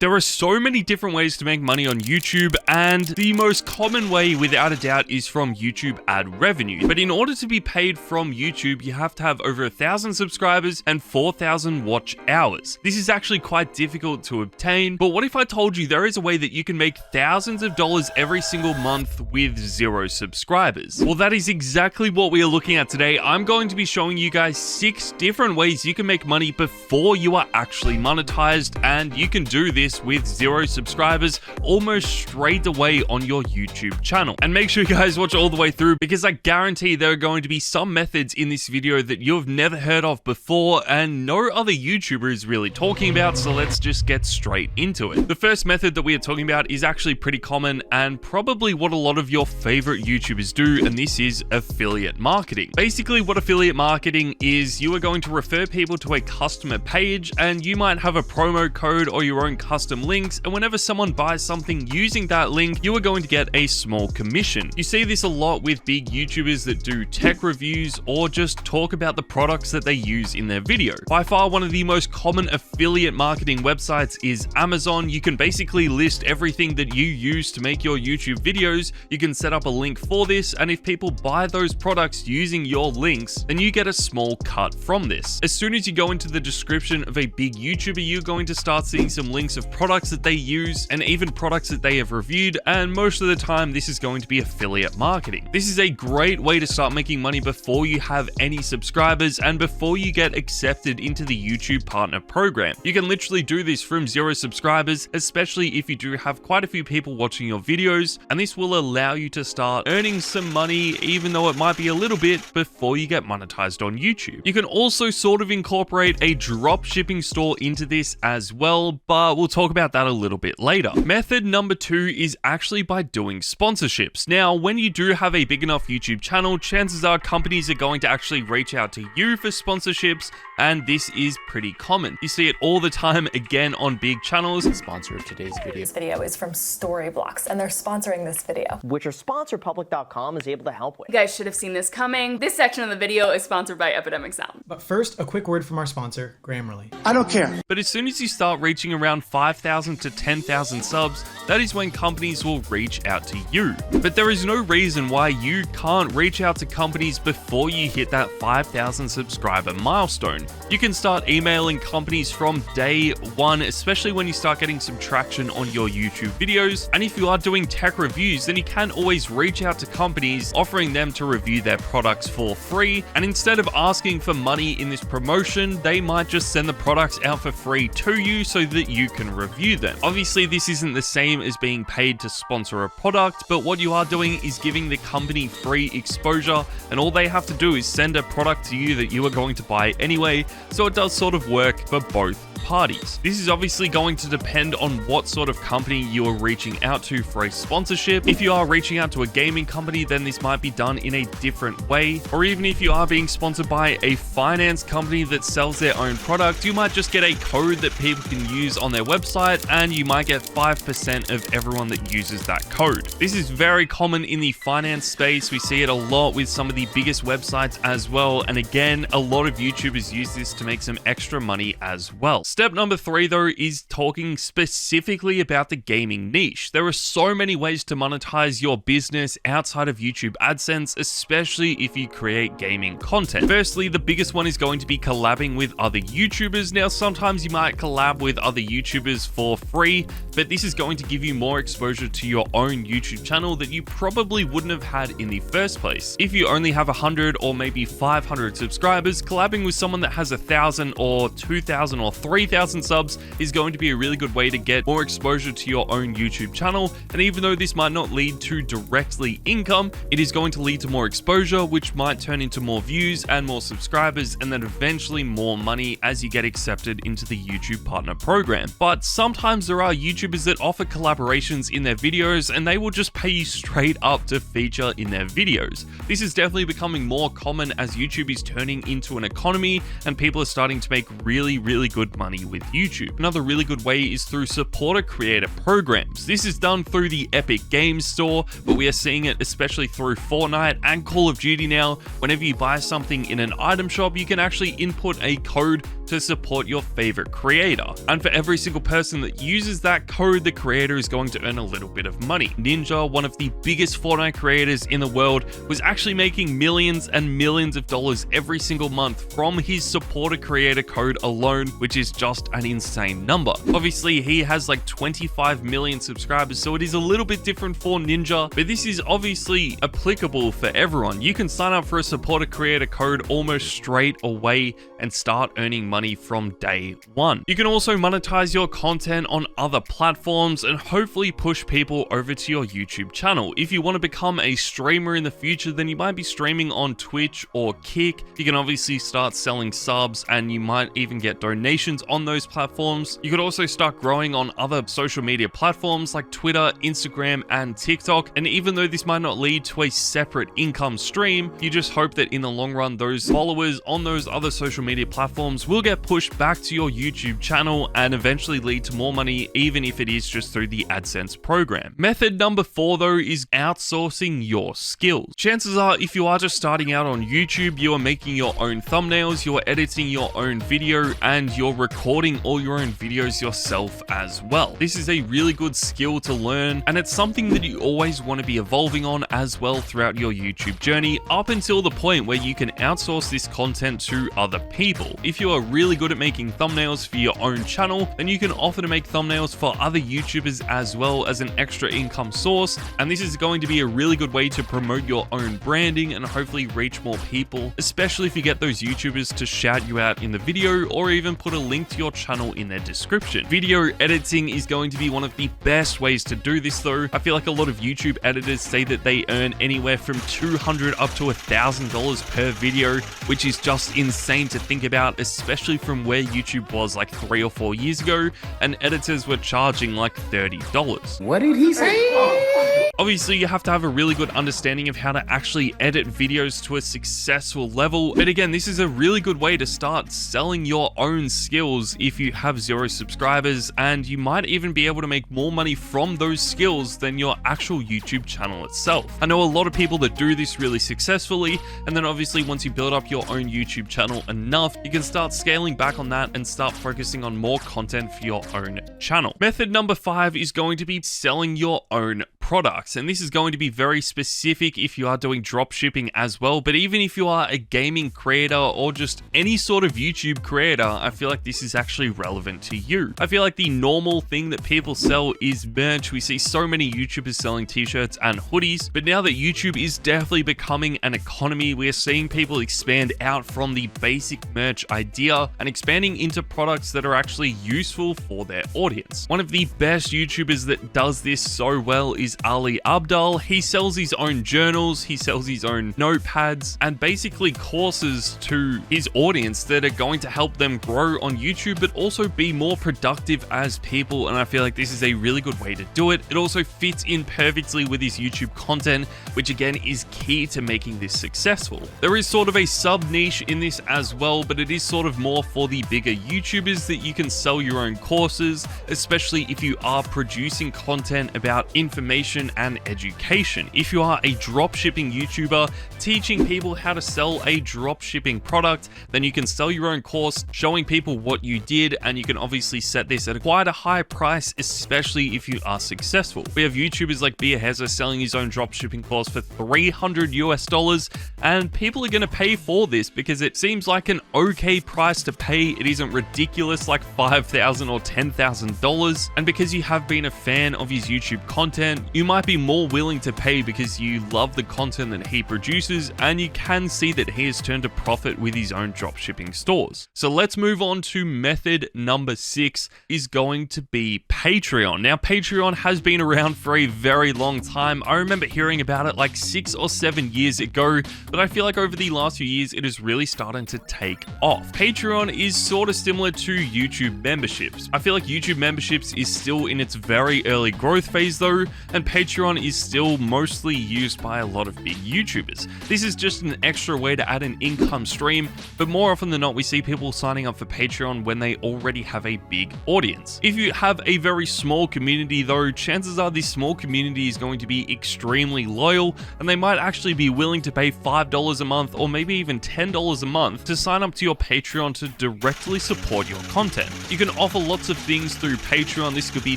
There are so many different ways to make money on YouTube, and the most common way without a doubt is from YouTube ad revenue. But in order to be paid from YouTube, you have to have over 1,000 subscribers and 4,000 watch hours. This is actually quite difficult to obtain, but what if I told you there is a way that you can make thousands of dollars every single month with 0 subscribers? Well, that is exactly what we are looking at today. I'm going to be showing you guys 6 different ways you can make money before you are actually monetized, and you can do this with 0 subscribers almost straight away on your YouTube channel. And make sure you guys watch all the way through, because I guarantee there are going to be some methods in this video that you've never heard of before and no other YouTuber is really talking about, so let's just get straight into it. The first method that we are talking about is actually pretty common and probably what a lot of your favorite YouTubers do, and this is affiliate marketing. Basically, what affiliate marketing is, you are going to refer people to a customer page, and you might have a promo code or your own custom links, and whenever someone buys something using that link, you are going to get a small commission. You see this a lot with big YouTubers that do tech reviews or just talk about the products that they use in their video. By far, one of the most common affiliate marketing websites is Amazon. You can basically list everything that you use to make your YouTube videos. You can set up a link for this, and if people buy those products using your links, then you get a small cut from this. As soon as you go into the description of a big YouTuber, you're going to start seeing some links of products that they use and even products that they have reviewed, and most of the time this is going to be affiliate marketing. This is a great way to start making money before you have any subscribers and before you get accepted into the YouTube partner program. You can literally do this from 0 subscribers, especially if you do have quite a few people watching your videos, and this will allow you to start earning some money, even though it might be a little bit, before you get monetized on YouTube. You can also sort of incorporate a drop shipping store into this as well, but we'll talk about that a little bit later. Method number 2 is actually by doing sponsorships. Now, when you do have a big enough YouTube channel, chances are companies are going to actually reach out to you for sponsorships, and this is pretty common. You see it all the time, again, on big channels. The sponsor of today's video. This video is from Storyblocks, and they're sponsoring this video, which our sponsor, Public.com, is able to help with. You guys should have seen this coming. This section of the video is sponsored by Epidemic Sound. But first, a quick word from our sponsor, Grammarly. I don't care. But as soon as you start reaching around 5,000 to 10,000 subs, that is when companies will reach out to you. But there is no reason why you can't reach out to companies before you hit that 5,000 subscriber milestone. You can start emailing companies from day one, especially when you start getting some traction on your YouTube videos. And if you are doing tech reviews, then you can always reach out to companies, offering them to review their products for free. And instead of asking for money in this promotion, they might just send the products out for free to you so that you can review them. Obviously, this isn't the same as being paid to sponsor a product, but what you are doing is giving the company free exposure, and all they have to do is send a product to you that you are going to buy anyway, so it does sort of work for both parties. This is obviously going to depend on what sort of company you are reaching out to for a sponsorship. If you are reaching out to a gaming company, then this might be done in a different way. Or even if you are being sponsored by a finance company that sells their own product, you might just get a code that people can use on their website, and you might get 5% of everyone that uses that code. This is very common in the finance space. We see it a lot with some of the biggest websites as well. And again, a lot of YouTubers use this to make some extra money as well. Step number 3, though, is talking specifically about the gaming niche. There are so many ways to monetize your business outside of YouTube AdSense, especially if you create gaming content. Firstly, the biggest one is going to be collabing with other YouTubers. Now, sometimes you might collab with other YouTubers for free, but this is going to give you more exposure to your own YouTube channel that you probably wouldn't have had in the first place. If you only have 100 or maybe 500 subscribers, collabing with someone that has 1,000 or 2,000 or 3,000 subs is going to be a really good way to get more exposure to your own YouTube channel. And even though this might not lead to directly income, it is going to lead to more exposure, which might turn into more views and more subscribers, and then eventually more money as you get accepted into the YouTube partner program. But sometimes there are YouTubers that offer collaborations in their videos, and they will just pay you straight up to feature in their videos. This is definitely becoming more common as YouTube is turning into an economy and people are starting to make really good money with YouTube. Another really good way is through supporter creator programs. This is done through the Epic Games Store, but we are seeing it especially through Fortnite and Call of Duty now. Whenever you buy something in an item shop, you can actually input a code to support your favorite creator. And for every single person that uses that code, the creator is going to earn a little bit of money. Ninja, one of the biggest Fortnite creators in the world, was actually making millions and millions of dollars every single month from his supporter creator code alone, which is just an insane number. Obviously, he has like 25 million subscribers, so it is a little bit different for Ninja, but this is obviously applicable for everyone. You can sign up for a supporter creator code almost straight away and start earning money from day one. You can also monetize your content on other platforms and hopefully push people over to your YouTube channel. If you want to become a streamer in the future, then you might be streaming on Twitch or Kick. You can obviously start selling subs and you might even get donations on those platforms. You could also start growing on other social media platforms like Twitter, Instagram, and TikTok. And even though this might not lead to a separate income stream, you just hope that in the long run, those followers on those other social media platforms will get pushed back to your YouTube channel and eventually lead to more money, even if it is just through the AdSense program. Method number 4 though is outsourcing your skills. Chances are, if you are just starting out on YouTube, you are making your own thumbnails, you're editing your own video, and you're recording all your own videos yourself as well. This is a really good skill to learn, and it's something that you always want to be evolving on as well throughout your YouTube journey, up until the point where you can outsource this content to other people. If you are really good at making thumbnails for your own channel, then you can offer to make thumbnails for other YouTubers as well as an extra income source, and this is going to be a really good way to promote your own branding and hopefully reach more people, especially if you get those YouTubers to shout you out in the video or even put a link to your channel in their description. Video editing is going to be one of the best ways to do this though. I feel like a lot of YouTube editors say that they earn anywhere from $200 up to $1,000 per video, which is just insane to think about, especially from where YouTube was like 3 or 4 years ago, and editors were charging like $30. What did he say? Obviously, you have to have a really good understanding of how to actually edit videos to a successful level. But again, this is a really good way to start selling your own skills if you have 0 subscribers, and you might even be able to make more money from those skills than your actual YouTube channel itself. I know a lot of people that do this really successfully, and then obviously once you build up your own YouTube channel enough, you can start scaling back on that and start focusing on more content for your own channel. Method number 5 is going to be selling your own products, and this is going to be very specific if you are doing drop shipping as well. But even if you are a gaming creator or just any sort of YouTube creator, I feel like this is actually relevant to you. I feel like the normal thing that people sell is merch. We see so many YouTubers selling t-shirts and hoodies, but now that YouTube is definitely becoming an economy, we are seeing people expand out from the basic merch idea and expanding into products that are actually useful for their audience. One of the best YouTubers that does this so well is Ali Abdal. He sells his own journals, he sells his own notepads, and basically courses to his audience that are going to help them grow on YouTube, but also be more productive as people. And I feel like this is a really good way to do it. It also fits in perfectly with his YouTube content, which again is key to making this successful. There is sort of a sub niche in this as well, but it is sort of more for the bigger YouTubers that you can sell your own courses, especially if you are producing content about information and education. If you are a dropshipping YouTuber teaching people how to sell a dropshipping product, then you can sell your own course showing people what you did, and you can obviously set this at quite a high price, especially if you are successful. We have YouTubers like Bia Hezza selling his own dropshipping course for $300 US, and people are going to pay for this because it seems like an okay price to pay. It isn't ridiculous like $5,000 or $10,000, and because you have been a fan of his YouTube content, you might be more willing to pay because you love the content that he produces, and you can see that he has turned a profit with his own dropshipping stores. So let's move on to method number 6, is going to be Patreon. Now, Patreon has been around for a very long time. I remember hearing about it like 6 or 7 years ago, but I feel like over the last few years, it is really starting to take off. Patreon is sort of similar to YouTube memberships. I feel like YouTube memberships is still in its very early growth phase though, and and Patreon is still mostly used by a lot of big YouTubers. This is just an extra way to add an income stream, but more often than not we see people signing up for Patreon when they already have a big audience. If you have a very small community though, chances are this small community is going to be extremely loyal, and they might actually be willing to pay $5 a month or maybe even $10 a month to sign up to your Patreon to directly support your content. You can offer lots of things through Patreon. This could be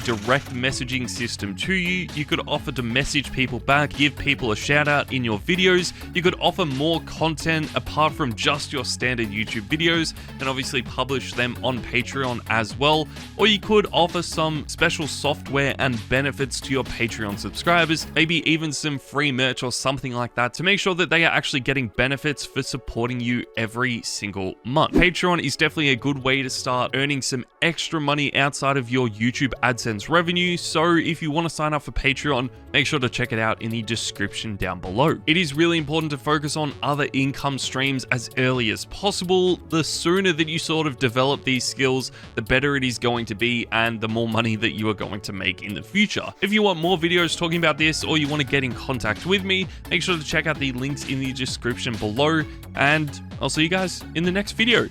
direct messaging system to you. You could offer to message people back, give people a shout out in your videos. You could offer more content apart from just your standard YouTube videos and obviously publish them on Patreon as well. Or you could offer some special software and benefits to your Patreon subscribers, maybe even some free merch or something like that to make sure that they are actually getting benefits for supporting you every single month. Patreon is definitely a good way to start earning some extra money outside of your YouTube AdSense revenue. So if you want to sign up for Patreon, make sure to check it out in the description down below. It is really important to focus on other income streams as early as possible. The sooner that you sort of develop these skills, the better it is going to be and the more money that you are going to make in the future. If you want more videos talking about this or you want to get in contact with me, make sure to check out the links in the description below, and I'll see you guys in the next video.